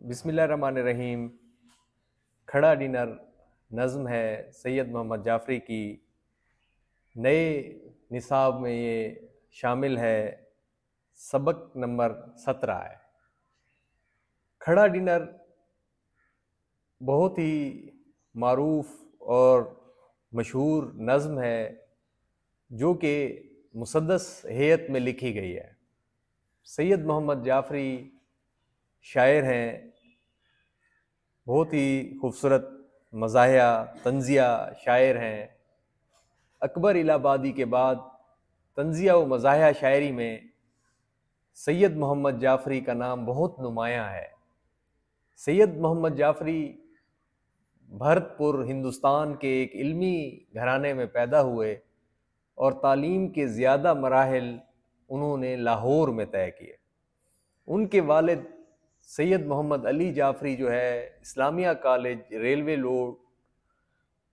बिस्मिल्लाहिर्रहमानिर्रहीम। खड़ा डिनर नज़्म है सैयद मोहम्मद जाफ़री की। नए निसाब में ये शामिल है, सबक नंबर 17 है। खड़ा डिनर बहुत ही मारूफ और मशहूर नज़्म है जो कि मुसद्दस हैत में लिखी गई है। सैयद मोहम्मद जाफ़री शायर हैं, बहुत ही खूबसूरत मज़ाहिया तंज़िया शायर हैं। अकबर इलाहाबादी के बाद तंज़िया व मज़ाहिया शायरी में सैयद मोहम्मद जाफ़री का नाम बहुत नुमायाँ है। सैयद मोहम्मद जाफ़री भरतपुर हिंदुस्तान के एक इल्मी घराने में पैदा हुए और तालीम के ज़्यादा मराहिल उन्होंने लाहौर में तय किए। उनके वालिद सैयद मोहम्मद अली जाफ़री जो है Islamia college railway road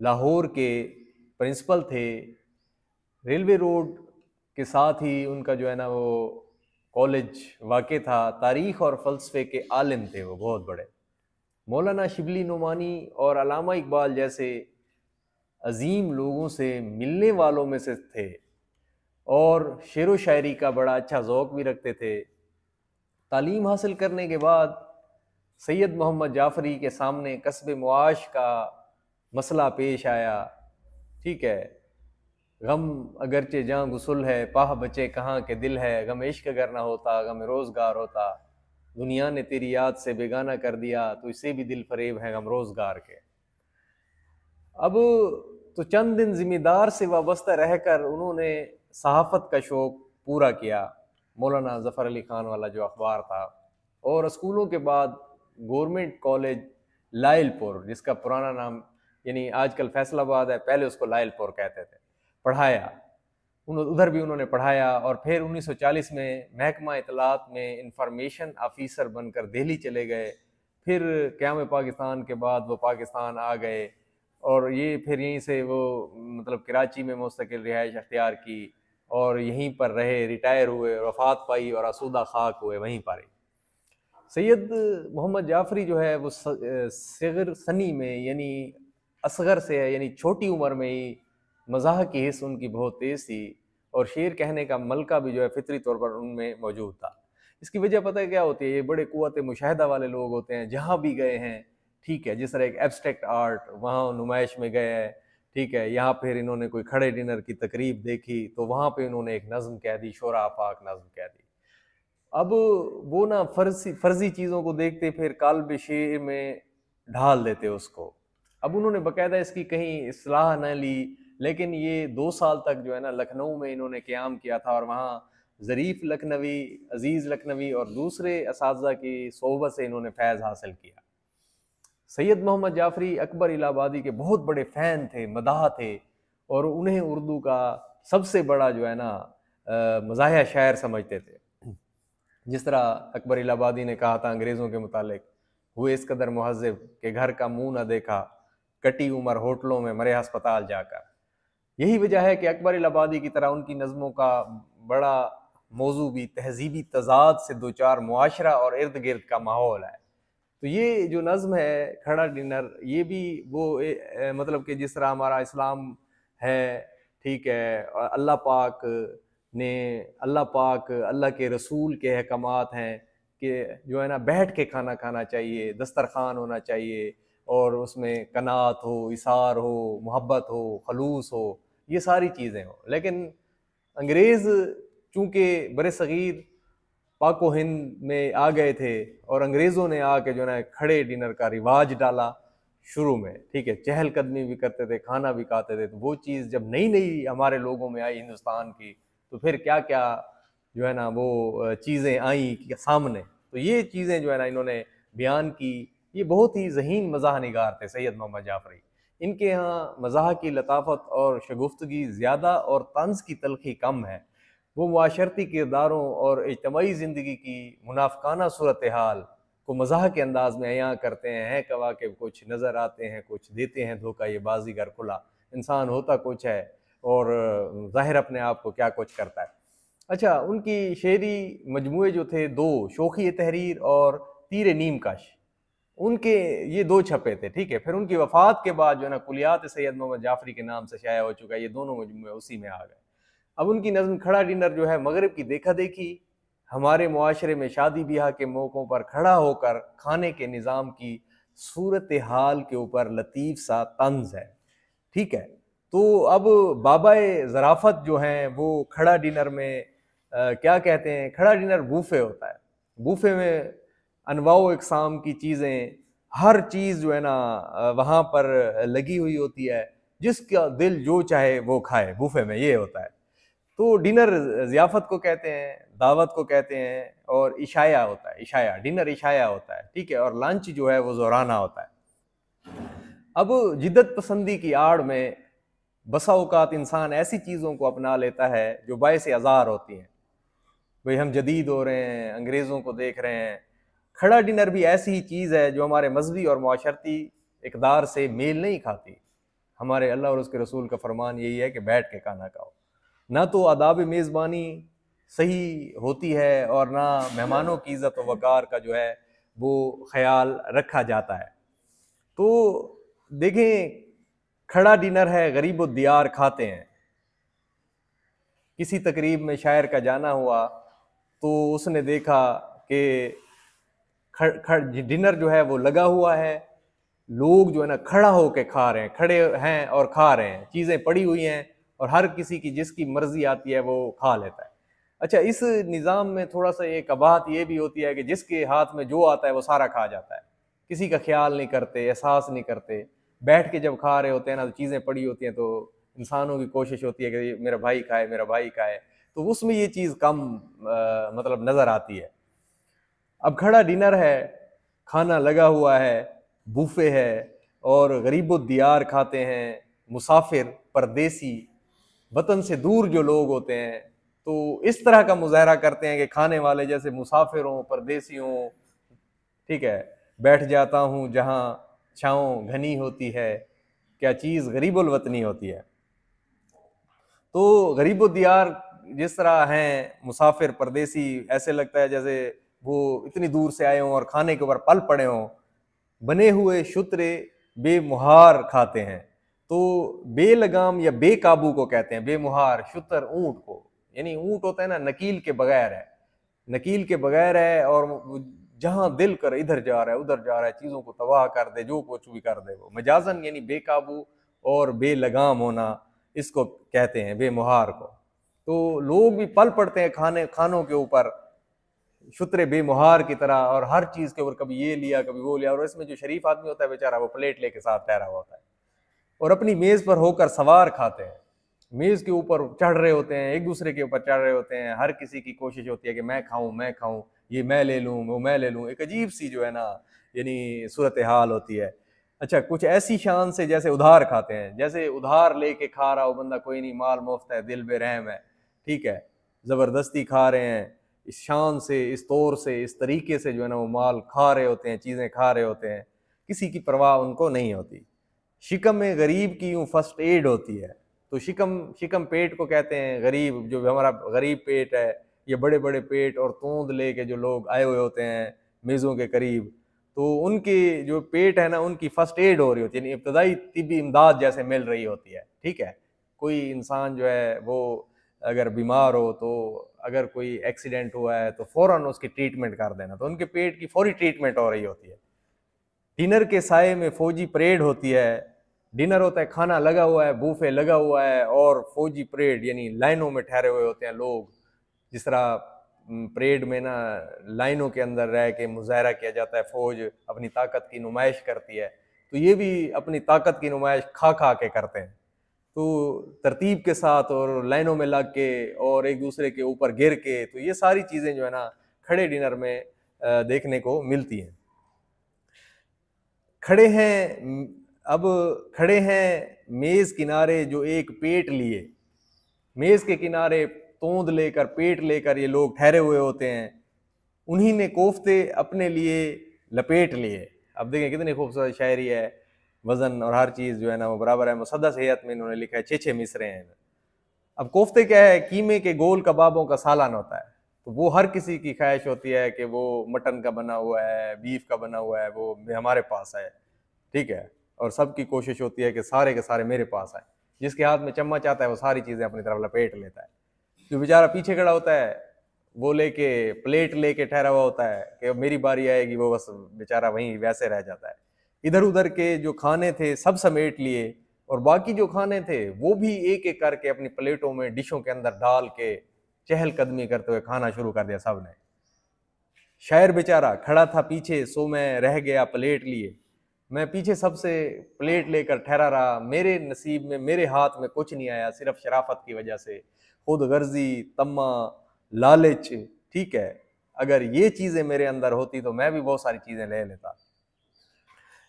Lahore के प्रिंसिपल थे। रेलवे रोड के साथ ही उनका जो है ना वो कॉलेज वाक़ था। तारीख़ और फ़लसफ़े के आलिम थे वो बहुत बड़े। मौलाना शिबली नोमानी और अल्लामा इकबाल जैसे अजीम लोगों से मिलने वालों में से थे और शेर व शायरी का बड़ा अच्छा ज़ौक़ भी रखते थे। तालीम हासिल करने के बाद सैयद मोहम्मद जाफ़री के सामने कस्ब मुआश का मसला पेश आया। ठीक है, गम अगरचे जहाँ गुसल है, पाह बचे कहाँ के दिल है, गम इश्क अगर ना होता गम रोज़गार होता, दुनिया ने तेरी याद से बेगाना कर दिया, तो इससे भी दिल फरेब है गम रोज़गार के। अब तो चंद दिन ज़िम्मेदार से वाबस्ता रहकर उन्होंने सहाफ़त का शौक़ पूरा किया। मौलाना ज़फ़र अली ख़ान वाला जो अखबार था, और स्कूलों के बाद गवर्नमेंट कॉलेज लायलपुर, जिसका पुराना नाम यानी आजकल फैसलाबाद है, पहले उसको लायलपुर कहते थे, पढ़ाया। उधर भी उन्होंने पढ़ाया और फिर 1940 में महकमा इत्तलात में इंफॉर्मेशन ऑफिसर बनकर दिल्ली चले गए। फिर क़याम पाकिस्तान के बाद वो पाकिस्तान आ गए और ये फिर यहीं से वो मतलब कराची में मुस्तकिल रिहाइश अख्तियार की और यहीं पर रहे, रिटायर हुए, वफ़ात पाई और आसूदा खाक हुए वहीं पर ही। सैयद मोहम्मद जाफ़री जो है वो सग़र सनी में यानी असग़र से है, यानी छोटी उम्र में ही मज़ाह की हिस्स उनकी बहुत तेज़ थी और शेर कहने का मलका भी जो है फ़ितरी तौर पर उनमें मौजूद था। इसकी वजह पता है क्या होती है? ये बड़े क़ुव्वत मुशाहिदा वाले लोग होते हैं, जहाँ भी गए हैं, ठीक है, जिस तरह एक एब्स्ट्रैक्ट आर्ट वहाँ नुमाइश में गए हैं, ठीक है, यहाँ फिर इन्होंने कोई खड़े डिनर की तकरीब देखी तो वहाँ पे इन्होंने एक नज़्म कह दी, शोरा आफाक नज़्म कह दी। अब वो ना फ़र्ज़ी चीज़ों को देखते फिर काल्ब शेर में ढाल देते उसको। अब उन्होंने बाकायदा इसकी कहीं इस्लाह न ली, लेकिन ये 2 साल तक जो है ना लखनऊ में इन्होंने क़याम किया था और वहाँ ज़रीफ़ लखनवी, अज़ीज़ लखनवी और दूसरे असातिज़ा की सोहबत से इन्होंने फ़ैज़ हासिल किया। सैयद मोहम्मद जाफ़री अकबर इलाहाबादी के बहुत बड़े फ़ैन थे, मदाह थे और उन्हें उर्दू का सबसे बड़ा जो है ना मज़ाहिया शायर समझते थे। जिस तरह अकबर इलाहाबादी ने कहा था अंग्रेज़ों के मुतालिक, हुए इस कदर मुहज़्ज़िब के घर का मुँह न देखा, कटी उम्र होटलों में मरे अस्पताल जाकर। यही वजह है कि अकबर इलाहाबादी की तरह उनकी नज़्मों का बड़ा मौज़ू भी तहज़ीबी तज़ाद से दो चार मुआशरा और इर्द गिर्द का माहौल है। तो ये जो नज़्म है खड़ा डिनर, ये भी वो मतलब कि जिस तरह हमारा इस्लाम है, ठीक है, अल्लाह पाक अल्लाह के रसूल के अहकामात हैं कि जो है ना बैठ के खाना खाना चाहिए, दस्तरखान होना चाहिए और उसमें कनात हो, इसार हो, मोहब्बत हो, खलूस हो, ये सारी चीज़ें हों। लेकिन अंग्रेज़ चूँकि बरसग़ीर पाक व हिंद में आ गए थे और अंग्रेज़ों ने आके जो है ना खड़े डिनर का रिवाज डाला शुरू में, ठीक है, चहलकदमी भी करते थे, खाना भी खाते थे। तो वो चीज़ जब नई नई हमारे लोगों में आई हिंदुस्तान की, तो फिर क्या क्या जो है ना वो चीज़ें आई सामने। तो ये चीज़ें जो है ना इन्होंने बयान की। ये बहुत ही ज़हीन मज़ाह निगार थे सैयद मोहम्मद जाफ़री। इनके यहाँ मज़ाह की लताफ़त और शगुफ्तगी ज़्यादा और तंज़ की तलख़ी कम है। वो मुआशरती किरदारों और इज्तमाई ज़िंदगी की मुनाफ़िकाना सूरत हाल को मज़ाह के अंदाज़ में अयां करते हैं कवाकिब कुछ नज़र आते हैं, कुछ देते हैं धोखा ये बाज़ीगर खुला। इंसान होता कुछ है और ज़ाहिर अपने आप को क्या कुछ करता है। अच्छा, उनकी शेरी मजमूए जो थे 2, शोख़ी तहरीर और तीर नीमकश, उनके ये 2 छपे थे, ठीक है। फिर उनकी वफात के बाद जो है ना कुलियात सैयद मोहम्मद जाफरी के नाम से शाया हो चुका है, ये दोनों मजमूए उसी में आ गए। अब उनकी नज़्म खड़ा डिनर जो है मगरिब की देखा देखी, हमारे मुआशरे में शादी ब्याह के मौक़ों पर खड़ा होकर खाने के निज़ाम की सूरत हाल के ऊपर लतीफ़ सा तंज़ है, ठीक है। तो अब बाबाए ज़राफ़त जो हैं वो खड़ा डिनर में क्या कहते हैं, खड़ा डिनर बूफे होता है। बूफे में अनवाओ इक़साम की चीज़ें, हर चीज़ जो है ना वहाँ पर लगी हुई होती है, जिसका दिल जो चाहे वो खाए, बूफे में ये होता है। तो डिनर ज़ियाफ़त को कहते हैं, दावत को कहते हैं, और इशाया होता है, इशाया, डिनर इशाया होता है, ठीक है। और लंच जो है वो ज़ोराना होता है। अब जिद्दत पसंदी की आड़ में बसा औकात इंसान ऐसी चीज़ों को अपना लेता है जो बायस आज़ार होती हैं। भाई हम जदीद हो रहे हैं, अंग्रेज़ों को देख रहे हैं। खड़ा डिनर भी ऐसी ही चीज़ है जो हमारे मजहबी और माशरती इक़दार से मेल नहीं खाती। हमारे अल्लाह और उसके रसूल का फरमान यही है कि बैठ के खाना खाओ। ना तो आदाब मेज़बानी सही होती है और ना मेहमानों की इज़्ज़त व वक़ार का जो है वो ख़याल रखा जाता है। तो देखें, खड़ा डिनर है, गरीब दियार खाते हैं। किसी तकरीब में शायर का जाना हुआ तो उसने देखा कि डिनर जो है वो लगा हुआ है, लोग जो है ना खड़ा होके खा रहे हैं, खड़े हैं और खा रहे हैं, चीज़ें पड़ी हुई हैं और हर किसी की जिसकी मर्जी आती है वो खा लेता है। अच्छा, इस निज़ाम में थोड़ा सा एक कबाहत ये भी होती है कि जिसके हाथ में जो आता है वो सारा खा जाता है, किसी का ख्याल नहीं करते, एहसास नहीं करते। बैठ के जब खा रहे होते हैं ना तो चीज़ें पड़ी होती हैं, तो इंसानों की कोशिश होती है कि मेरा भाई खाए, मेरा भाई खाए, तो उसमें ये चीज़ कम मतलब नज़र आती है। अब खड़ा डिनर है, खाना लगा हुआ है, बूफे है और गरीबो दियार खाते हैं, मुसाफिर, परदेसी, वतन से दूर जो लोग होते हैं, तो इस तरह का मुज़ाहरा करते हैं कि खाने वाले जैसे मुसाफिर हों, परदेसी हों, ठीक है। बैठ जाता हूँ जहाँ छाँव घनी होती है, क्या चीज़ गरीबुल वतनी होती है। तो गरीबो दियार जिस तरह हैं, मुसाफिर, परदेसी, ऐसे लगता है जैसे वो इतनी दूर से आए हों और खाने के ऊपर पल पड़े हों। बने हुए शुतरे बेमुहार खाते हैं। तो बेलगाम या बेकाबू को कहते हैं, बेमुहार, शुतर ऊँट को, यानी ऊँट होता है ना नकील के बगैर है, नकील के बगैर है और जहाँ दिल कर इधर जा रहा है, उधर जा रहा है, चीज़ों को तबाह कर दे, जो कुछ भी कर दे वो। मजाजन यानी बेकाबू और बेलगाम होना, इसको कहते हैं बेमुहार को। तो लोग भी पल पड़ते हैं खानों के ऊपर शुतरे बेमुहार की तरह, और हर चीज़ के ऊपर कभी ये लिया कभी वो लिया, और इसमें जो शरीफ आदमी होता है बेचारा वो प्लेट लेके साथ ठहरा हुआ होता है और अपनी मेज़ पर होकर सवार खाते हैं। मेज़ के ऊपर चढ़ रहे होते हैं, एक दूसरे के ऊपर चढ़ रहे होते हैं, हर किसी की कोशिश होती है कि मैं खाऊं, ये मैं ले लूँ, वो मैं ले लूँ। एक अजीब सी जो है ना यानी सूरत हाल होती है। अच्छा, कुछ ऐसी शान से जैसे उधार खाते हैं, जैसे उधार लेके खा रहा हो बंदा, कोई नहीं, माल मुफ्त है, दिल बेरहम है, ठीक है, ज़बरदस्ती खा रहे हैं, इस शान से, इस तौर से, इस तरीके से जो है ना वो माल खा रहे होते हैं, चीज़ें खा रहे होते हैं, किसी की परवाह उनको नहीं होती। शिकम में गरीब की यूँ फर्स्ट एड होती है। तो शिकम पेट को कहते हैं, गरीब, जो हमारा गरीब पेट है, ये बड़े बड़े पेट और तोंद लेके जो लोग आए हुए होते हैं मेज़ों के करीब, तो उनके जो पेट है ना उनकी फर्स्ट एड हो रही होती है, यानी इब्तदाई तिब्बी इमदाद जैसे मिल रही होती है, ठीक है। कोई इंसान जो है वो अगर बीमार हो, तो अगर कोई एक्सीडेंट हुआ है तो फ़ौरन उसकी ट्रीटमेंट कर देना, तो उनके पेट की फौरी ट्रीटमेंट हो रही होती है। डिनर के साए में फौजी परेड होती है। डिनर होता है, खाना लगा हुआ है, बूफे लगा हुआ है और फौजी परेड यानी लाइनों में ठहरे हुए होते हैं लोग। जिस तरह परेड में ना लाइनों के अंदर रह के मुजाहरा किया जाता है, फौज अपनी ताकत की नुमाइश करती है, तो ये भी अपनी ताकत की नुमाइश खा खा के करते हैं। तो तरतीब के साथ और लाइनों में लग के और एक दूसरे के ऊपर गिर के, तो ये सारी चीज़ें जो है ना खड़े डिनर में देखने को मिलती हैं। खड़े हैं अब खड़े हैं मेज़ किनारे जो एक पेट लिए, मेज़ के किनारे तोंद लेकर, पेट लेकर ये लोग ठहरे हुए होते हैं। उन्हीं ने कोफ्ते अपने लिए लपेट लिए। अब देखें कितनी खूबसूरत शायरी है, वज़न और हर चीज़ जो है ना वो बराबर है। मुसद्दस हैयत में इन्होंने लिखा है, 6-6 मिसरे हैं। अब कोफ्ते क्या है, कीमे के गोल कबाबों का सालन होता है। तो वो हर किसी की ख्वाहिश होती है कि वो मटन का बना हुआ है, बीफ का बना हुआ है, वो हमारे पास है, ठीक है। और सबकी कोशिश होती है कि सारे के सारे मेरे पास आए। जिसके हाथ में चम्मच आता है वो सारी चीज़ें अपनी तरफ लपेट लेता है। जो बेचारा पीछे खड़ा होता है वो लेके प्लेट लेके ठहरा हुआ होता है कि अब मेरी बारी आएगी, वो बस बेचारा वहीं वैसे रह जाता है। इधर उधर के जो खाने थे सब समेट लिए, और बाकी जो खाने थे वो भी एक एक करके अपनी प्लेटों में, डिशों के अंदर डाल के चहलकदमी करते हुए खाना शुरू कर दिया सबने। शायर बेचारा खड़ा था पीछे, सो मैं रह गया प्लेट लिए। मैं पीछे सबसे प्लेट लेकर ठहरा रहा, मेरे नसीब में, मेरे हाथ में कुछ नहीं आया, सिर्फ शराफत की वजह से, खुद गर्जी, तम्मा, लालच, ठीक है। अगर ये चीजें मेरे अंदर होती तो मैं भी बहुत सारी चीजें ले लेता।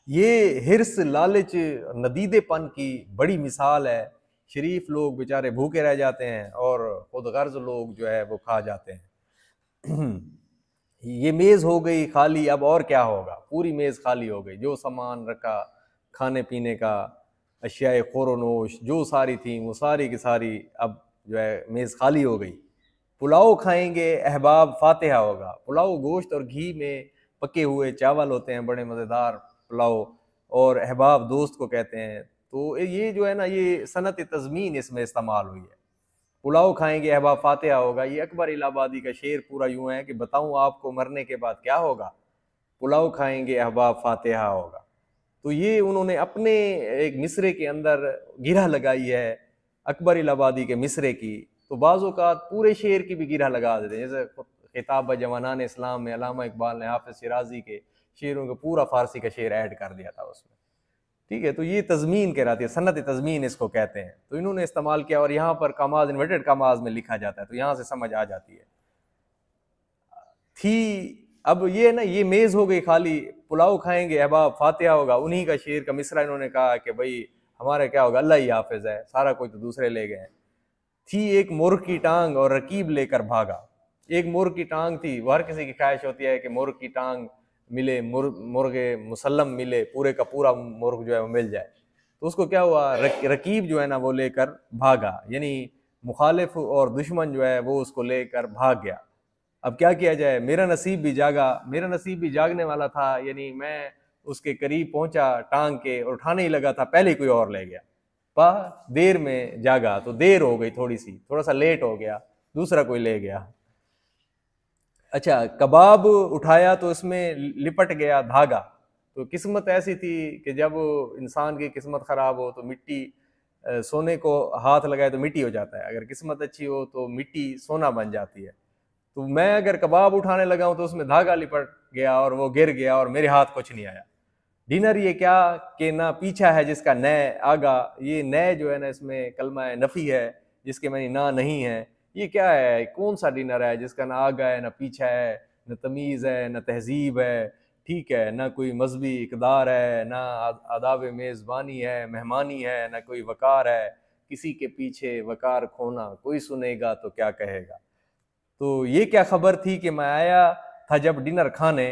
ये हिर्स, लालच, नदीदेपन की बड़ी मिसाल है। शरीफ लोग बेचारे भूखे रह जाते हैं और खुद गर्ज लोग जो है वो खा जाते हैं। ये मेज हो गई खाली, अब और क्या होगा। पूरी मेज खाली हो गई, जो सामान रखा खाने पीने का, अशियाए खोरोनोश जो सारी थी वो सारी की सारी अब जो है मेज खाली हो गई। पुलाव खाएंगे अहबाब फातिहा होगा। पुलाव गोश्त और घी में पके हुए चावल होते हैं, बड़े मज़ेदार पुलाव, और अहबाब दोस्त को कहते हैं। तो ये जो है ना, ये सनत तज़मीन इसमें इस्तेमाल हुई है। पुलाव खाएंगे अहबाब फातिहा होगा। ये अकबर इलाहाबादी का शेर पूरा यूं है कि बताऊं आपको मरने के बाद क्या होगा, पुलाव खाएंगे अहबाब फातिहा होगा। तो ये उन्होंने अपने एक मिसरे के अंदर गिरह लगाई है, अकबर इलाहाबादी के मिसरे की। तो बाज़-औक़ात पूरे शेर की भी गिरह लगा देते हैं। जैसे खिताब जवानान इस्लाम में अल्लामा इकबाल ने हाफिज़ शिराज़ी के शेरों को पूरा फ़ारसी का शेर ऐड कर दिया था उसमें, ठीक है। तो ये तज़मीन कहलाती है, सन्नत तज़मीन इसको कहते हैं। तो इन्होंने इस्तेमाल किया, और यहाँ पर कामाज इन्वर्टेड कामाज में लिखा जाता है, तो यहाँ से समझ आ जाती है। थी अब ये है ना, ये मेज़ हो गई खाली, पुलाव खाएंगे अहबाब फातिहा होगा। उन्हीं का शेर का मिसरा इन्होंने कहा कि भाई हमारा क्या होगा, अल्लाह ही हाफिज़ है, सारा कोई तो दूसरे ले गए हैं। थी एक मुर्ग की टांग और रकीब लेकर भागा। एक मुर्ग की टांग थी, वो हर किसी की ख्वाहिश होती है कि मुर्ग की टांग मिले, मुर्गे मुसल्लम मिले, पूरे का पूरा मुर्ग जो है वो मिल जाए। तो उसको क्या हुआ, रकीब जो है ना वो लेकर भागा, यानी मुखालिफ और दुश्मन जो है वो उसको लेकर भाग गया। अब क्या किया जाए, मेरा नसीब भी जागा, मेरा नसीब भी जागने वाला था, यानी मैं उसके करीब पहुंचा टांग के, और उठाने ही लगा था, पहले ही कोई और ले गया। पा देर में जागा तो देर हो गई, थोड़ी सी, थोड़ा सा लेट हो गया, दूसरा कोई ले गया। अच्छा, कबाब उठाया तो इसमें लिपट गया धागा। तो किस्मत ऐसी थी कि जब इंसान की किस्मत खराब हो तो मिट्टी, सोने को हाथ लगाए तो मिट्टी हो जाता है, अगर किस्मत अच्छी हो तो मिट्टी सोना बन जाती है। तो मैं अगर कबाब उठाने लगा हूं तो उसमें धागा लिपट गया और वो गिर गया और मेरे हाथ कुछ नहीं आया। डिनर ये क्या कि ना पीछा है जिसका नय आगा। ये नय जो है ना इसमें कलमा नफ़ी है, जिसके मैंने ना नहीं है। ये क्या है, कौन सा डिनर है जिसका ना आगा है, ना पीछा है, न तमीज़ है, न तहजीब है, ठीक है, ना कोई मजहबी इकदार है, ना आदाब मेज़बानी है, मेहमानी है, ना कोई वकार है। किसी के पीछे वकार खोना, कोई सुनेगा तो क्या कहेगा। तो ये क्या खबर थी कि मैं आया था जब डिनर खाने,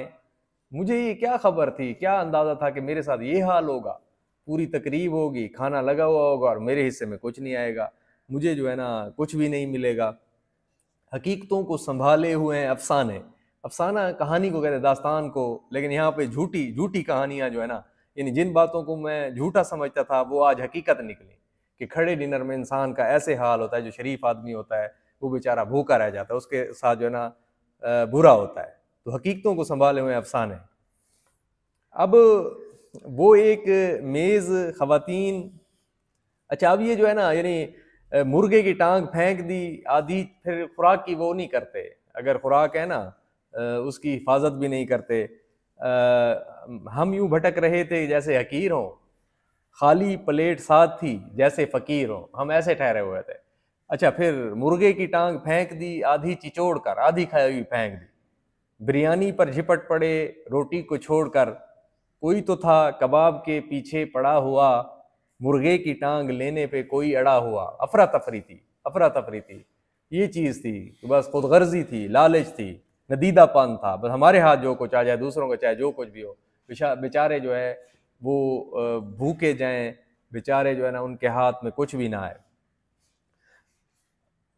मुझे ये क्या खबर थी, क्या अंदाज़ा था कि मेरे साथ ये हाल होगा। पूरी तकरीब होगी, खाना लगा हुआ होगा और मेरे हिस्से में कुछ नहीं आएगा, मुझे जो है ना कुछ भी नहीं मिलेगा। हकीकतों को संभाले हुए हैं अफसाने। अफसाना कहानी को कहते हैं, दास्तान को, लेकिन यहाँ पे झूठी झूठी कहानियाँ जो है ना, यानी जिन बातों को मैं झूठा समझता था वो आज हकीकत निकली कि खड़े डिनर में इंसान का ऐसे हाल होता है। जो शरीफ आदमी होता है वो बेचारा भूखा रह जाता है, उसके साथ जो है ना बुरा होता है। तो हकीकतों को संभाले हुए अफसाने। अब वो एक मेज़ खवातीन। अच्छा, अब ये जो है ना, यानी मुर्गे की टांग फेंक दी आधी, फिर खुराक की वो नहीं करते। अगर खुराक है ना उसकी हिफाजत भी नहीं करते। हम यूं भटक रहे थे जैसे हकीर हों, खाली प्लेट साथ थी जैसे फकीर हों, हम ऐसे ठहरे हुए थे। अच्छा, फिर मुर्गे की टांग फेंक दी आधी चिचोड़ कर, आधी खाई हुई फेंक दी। बिरयानी पर झिपट पड़े रोटी को छोड़कर, कोई तो था कबाब के पीछे पड़ा हुआ, मुर्गे की टांग लेने पे कोई अड़ा हुआ। अफरा तफरी थी, अफरा तफरी थी, ये चीज़ थी। बस खुदगर्जी थी, लालच थी, नदीदापन था। बस हमारे हाथ जो कुछ आ जाए, दूसरों को चाहे जो कुछ भी हो, बेचारे जो है वो भूखे जाएं, बेचारे जो है ना उनके हाथ में कुछ भी ना आए।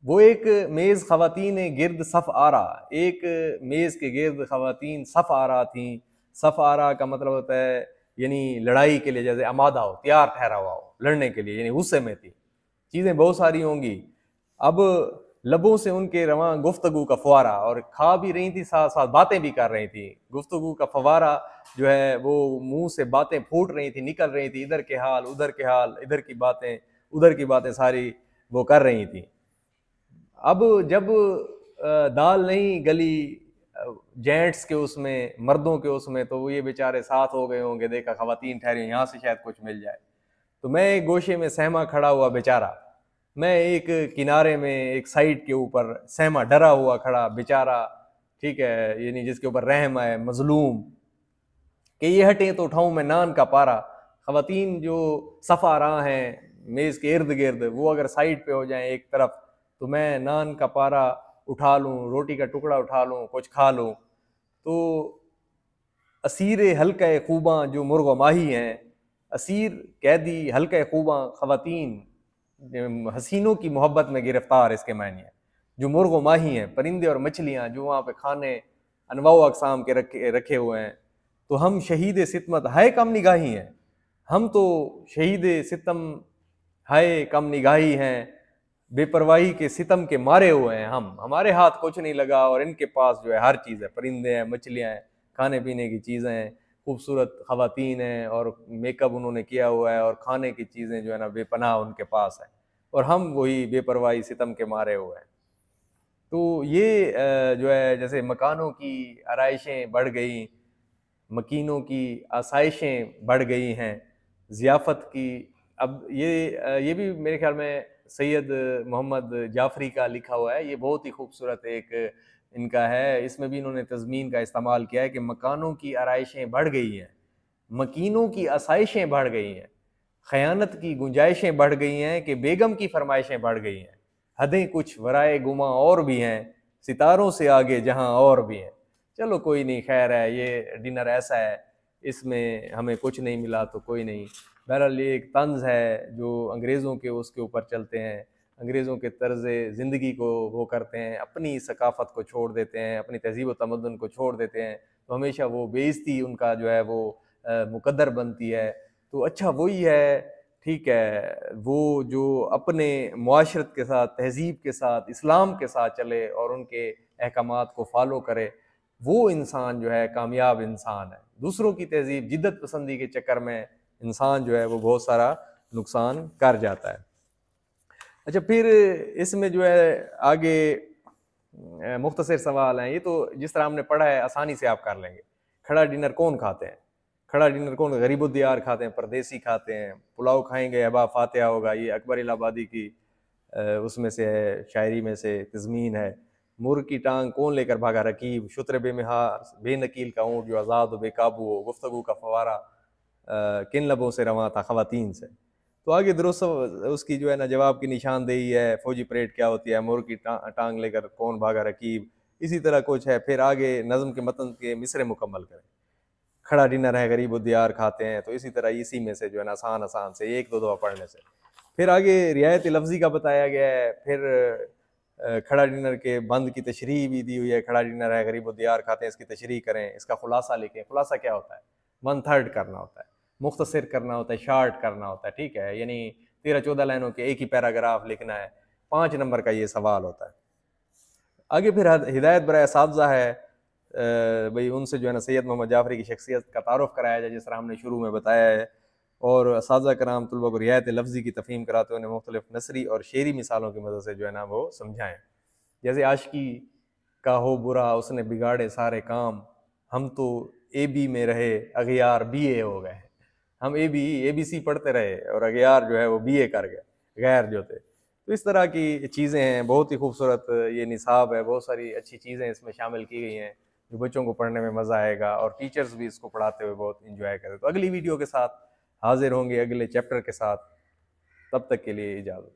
वो एक मेज़ ख़वातीन गिर्द सफ़ आरा, एक मेज़ के गिर्द ख़वातीन सफ़ आरा थीं। सफ़ आरा का मतलब होता है यानी लड़ाई के लिए, जैसे आमादा हो, तैयार ठहरा हुआ हो लड़ने के लिए, यानी गुस्से में थी। चीज़ें बहुत सारी होंगी। अब लबों से उनके रवां गुफ्तगू का फुवारा, और खा भी रही थी साथ साथ बातें भी कर रही थी। गुफ्तगू का फवारा जो है वो मुंह से बातें फूट रही थी, निकल रही थी, इधर के हाल उधर के हाल, इधर की बातें उधर की बातें सारी वो कर रही थी। अब जब दाल नहीं गली जेंट्स के उसमें, मर्दों के उसमें, तो वो ये बेचारे साथ हो गए होंगे, देखा खवातीन ठहरी यहाँ से शायद कुछ मिल जाए। तो मैं एक गोशे में सहमा खड़ा हुआ बेचारा, मैं एक किनारे में एक साइड के ऊपर सहमा डरा हुआ खड़ा बेचारा, ठीक है, यानी जिसके ऊपर रहम है, मजलूम, कि ये हटें तो उठाऊं मैं नान का पारा। खवातीन जो सफ़ा रहा हैं मेज़ के इर्द गिर्द, वो अगर साइड पे हो जाएं एक तरफ, तो मैं नान का पारा उठा लूँ, रोटी का टुकड़ा उठा लूँ, कुछ खा लूँ। तो असीर हल्का खूबा जो मुर्ग माही हैं, असीर कैदी हल्का खूबा खवातीन हसीनों की मोहब्बत में गिरफ्तार, इसके मायने है। जो मुर्ग माही हैं, परिंदे और मछलियाँ जो वहाँ पे खाने अनवाउ अकसाम के रखे हुए हैं। तो हम शहीद सितमत हाय कम निगाही हैं, हम तो शहीद सितम हाय कम निगाही हैं, बेपरवाही के सितम के मारे हुए हैं हम, हमारे हाथ कुछ नहीं लगा और इनके पास जो है हर चीज़ है, परिंदे हैं, मछलियाँ हैं, खाने पीने की चीज़ें हैं, खूबसूरत खवातीन हैं और मेकअप उन्होंने किया हुआ है, और खाने की चीज़ें जो है ना बेपनाह उनके पास है, और हम वही बेपरवाही सितम के मारे हुए हैं। तो ये जो है जैसे मकानों की आराइशें बढ़ गई, मकीनों की आसाइशें बढ़ गई हैं, ज़ियाफ़त की। अब ये भी मेरे ख्याल में सैयद मोहम्मद जाफ़री का लिखा हुआ है, ये बहुत ही खूबसूरत एक इनका है। इसमें भी इन्होंने तज़मीन का इस्तेमाल किया है कि मकानों की आराइशें बढ़ गई हैं, मकीनों की आसाइशें बढ़ गई हैं, ख़यानत की गुंजाइशें बढ़ गई हैं, कि बेगम की फरमाइशें बढ़ गई हैं, हदें कुछ वराए गुमा और भी हैं, सितारों से आगे जहां और भी हैं। चलो कोई नहीं, खैर है, ये डिनर ऐसा है, इसमें हमें कुछ नहीं मिला तो कोई नहीं। बहरहाल ये एक तंज है जो अंग्रेज़ों के उसके ऊपर चलते हैं, अंग्रेज़ों के तर्ज़ ज़िंदगी को वो करते हैं, अपनी सकाफ़त को छोड़ देते हैं, अपनी तहज़ीब व तमद्दुन को छोड़ देते हैं, तो हमेशा वो बेइज़्ज़ती उनका जो है वो मुकद्दर बनती है। तो अच्छा वही है, ठीक है, वो जो अपने मुआशरत के साथ, तहज़ीब के साथ, इस्लाम के साथ चले और उनके अहकामात को फॉलो करे, वो इंसान जो है कामयाब इंसान है। दूसरों की तहज़ीब, जिद्दत पसंदी के चक्कर में इंसान जो है वो बहुत सारा नुकसान कर जाता है। अच्छा, फिर इसमें जो है आगे मुख्तसर सवाल हैं, ये तो जिस तरह हमने पढ़ा है आसानी से आप कर लेंगे। खड़ा डिनर कौन खाते हैं? खड़ा डिनर कौन? गरीबुद्दियार खाते हैं, परदेसी खाते हैं। पुलाव खाएंगे, अबा फातिहा होगा, ये अकबर इलाहाबादी की उसमें से है, शायरी में से तज़मीन है। मुर्ग की टांग कौन लेकर भागा रकीब, शुत्र बेमिहार बेनकील का ऊँट जो आज़ाद बेकाबू हो, गुफ्तगू का फवारा किन लबों से रवां था खवातीन से। तो आगे दुरुस्त उसकी जो है ना जवाब की निशानदेही है, फौजी परेड क्या होती है, मुर्ग की टांग लेकर कौन भागा रकीब, इसी तरह कुछ है। फिर आगे नज़म के मतन के मिसरे मुकम्मल करें। खड़ा डिनर है, गरीब उद्दियार खाते हैं, तो इसी तरह इसी में से जो है ना आसान आसान से एक दो दफ़ा पढ़ने से। फिर आगे रियायत लफ्ज़ी का बताया गया है। फिर खड़ा डिनर के बंद की तशरीह भी दी हुई है। खड़ा डिनर है, गरीब उद्दियार खाते हैं, इसकी तशरीह करें, इसका खुलासा लिखें। खुलासा क्या होता है? 1/3 करना होता है, मुख्तसर करना होता है, शार्ट करना होता है, ठीक है, यानी 13-14 लाइनों के एक ही पैराग्राफ लिखना है। 5 नंबर का ये सवाल होता है। आगे फिर हिदायत बराए असातिज़ा है, भाई उनसे जो है ना सैयद मोहम्मद जाफ़री की शख्सियत का तारुफ़ कराया जाए, जिस तरह हमने शुरू में बताया है, और असातिज़ा कराम तलबा को रियायत लफ्ज़ी की तफ़हीम कराते हुए उन्हें मुख्तलिफ़ नसरी और शेरी मिसालों की मदद से जो है ना वो समझाएँ। जैसे आशिकी का हो बुरा उसने बिगाड़े सारे काम, हम तो AB में रहे अगियार BA हो गए। हम ABC पढ़ते रहे और अगियार जो है वो BA कर गए, गैर जो थे। तो इस तरह की चीज़ें हैं, बहुत ही खूबसूरत ये निसाब है, बहुत सारी अच्छी चीज़ें इसमें शामिल की गई हैं जो बच्चों को पढ़ने में मज़ा आएगा, और टीचर्स भी इसको पढ़ाते हुए बहुत इंजॉय करें। तो अगली वीडियो के साथ हाजिर होंगे, अगले चैप्टर के साथ। तब तक के लिए इजाज़त।